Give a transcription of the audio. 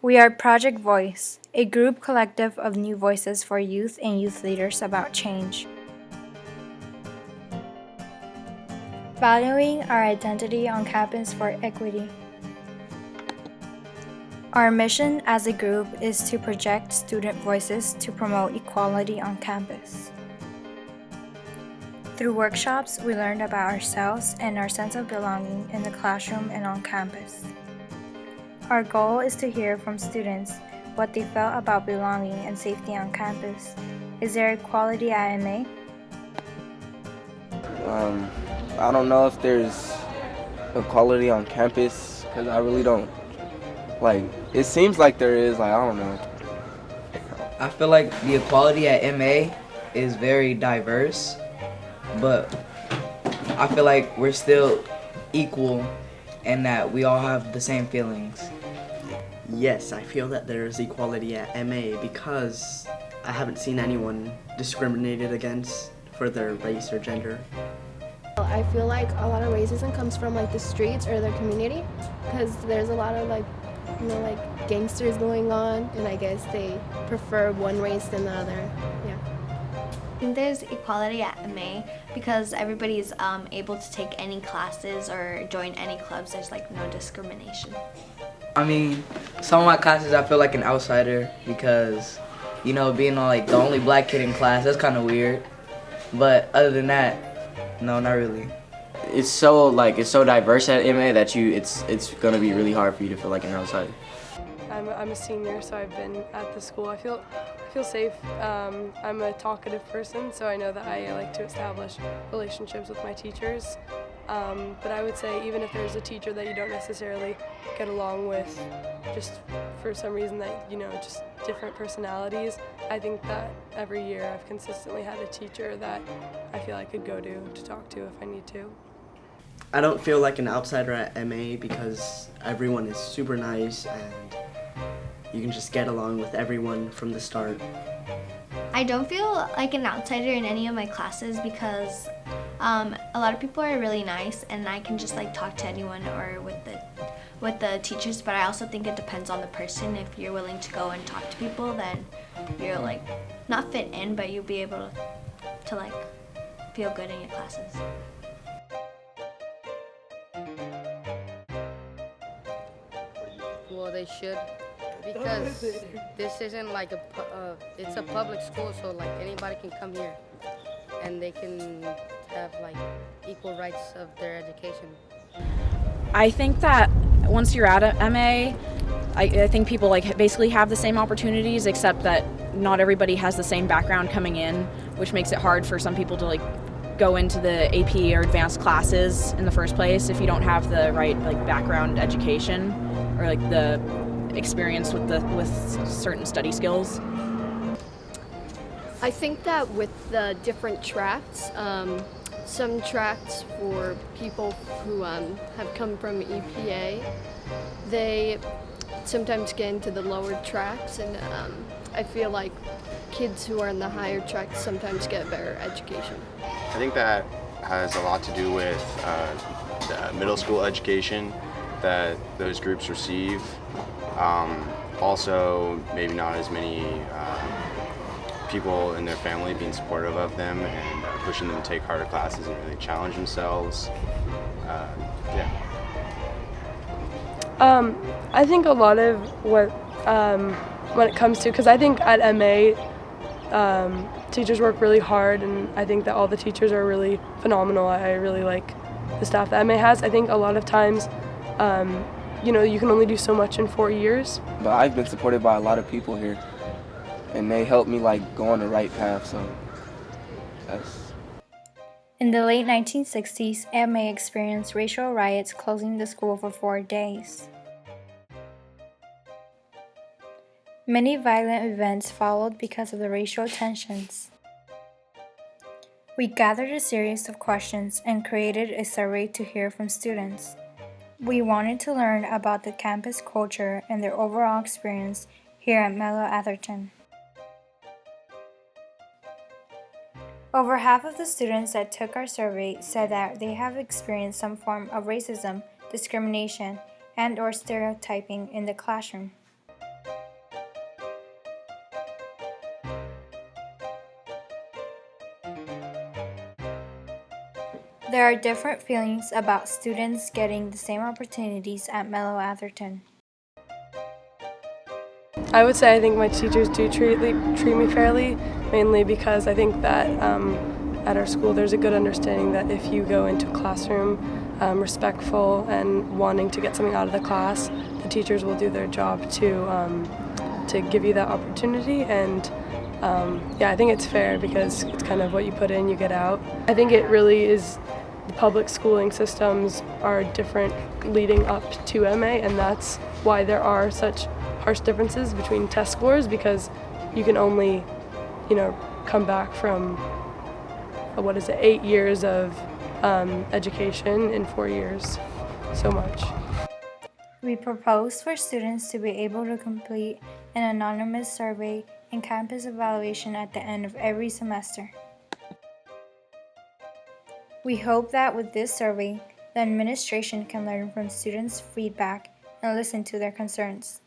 We are Project Voice, a group collective of new voices for youth and youth leaders about change. Valuing our identity on campus for equity. Our mission as a group is to project student voices to promote equality on campus. Through workshops, we learned about ourselves and our sense of belonging in the classroom and on campus. Our goal is to hear from students what they felt about belonging and safety on campus. Is there equality at MA? I don't know if there's equality on campus because I really don't. It seems like there is, I don't know. I feel like the equality at MA is very diverse, but I feel like we're still equal and that we all have the same feelings. Yes, I feel that there's equality at MA because I haven't seen anyone discriminated against for their race or gender. I feel like a lot of racism comes from the streets or their community because there's a lot of gangsters going on, and I guess they prefer one race than the other. Yeah. I think there's equality at MA because everybody's able to take any classes or join any clubs. There's no discrimination. I mean, some of my classes I feel like an outsider because, being the only black kid in class, that's kind of weird. But other than that, no, not really. It's so diverse at MA that it's gonna be really hard for you to feel like an outsider. I'm a senior, so I've been at the school. I feel safe. I'm a talkative person, so I know that I like to establish relationships with my teachers. But I would say even if there's a teacher that you don't necessarily get along with, just for some reason that, just different personalities, I think that every year I've consistently had a teacher that I feel I could go to talk to if I need to. I don't feel like an outsider at MA because everyone is super nice and you can just get along with everyone from the start. I don't feel like an outsider in any of my classes because a lot of people are really nice and I can just talk to anyone or with the teachers, but I also think it depends on the person. If you're willing to go and talk to people, then you're not fit in, but you'll be able to feel good in your classes. Well, they should, because this isn't it's a public school, so anybody can come here and they can have equal rights of their education. I think that once you're at a MA, I think people basically have the same opportunities, except that not everybody has the same background coming in, which makes it hard for some people to go into the AP or advanced classes in the first place if you don't have the right background education or the experience with certain study skills. I think that with the different tracks, some tracks for people who have come from EPA, they sometimes get into the lower tracks, and I feel like kids who are in the higher tracks sometimes get a better education. I think that has a lot to do with the middle school education that those groups receive. Also, maybe not as many people in their family being supportive of them and pushing them to take harder classes and really challenge themselves. I think a lot of what, when it comes to, because I think at MA, teachers work really hard, and I think that all the teachers are really phenomenal. I really like the staff that MA has. I think a lot of times, you can only do so much in 4 years. But I've been supported by a lot of people here, and they helped me go on the right path, so that's... In the late 1960s, MA experienced racial riots closing the school for 4 days. Many violent events followed because of the racial tensions. We gathered a series of questions and created a survey to hear from students. We wanted to learn about the campus culture and their overall experience here at Menlo Atherton. Over half of the students that took our survey said that they have experienced some form of racism, discrimination, and/or stereotyping in the classroom. There are different feelings about students getting the same opportunities at Menlo Atherton. I would say I think my teachers do treat me fairly, mainly because I think that at our school there's a good understanding that if you go into a classroom respectful and wanting to get something out of the class, the teachers will do their job to give you that opportunity. And yeah, I think it's fair because it's kind of what you put in, you get out. I think it really is, the public schooling systems are different leading up to MA, and that's why there are such harsh differences between test scores, because you can only, come back from, 8 years of education in 4 years. So much. We propose for students to be able to complete an anonymous survey and campus evaluation at the end of every semester. We hope that with this survey, the administration can learn from students' feedback and listen to their concerns.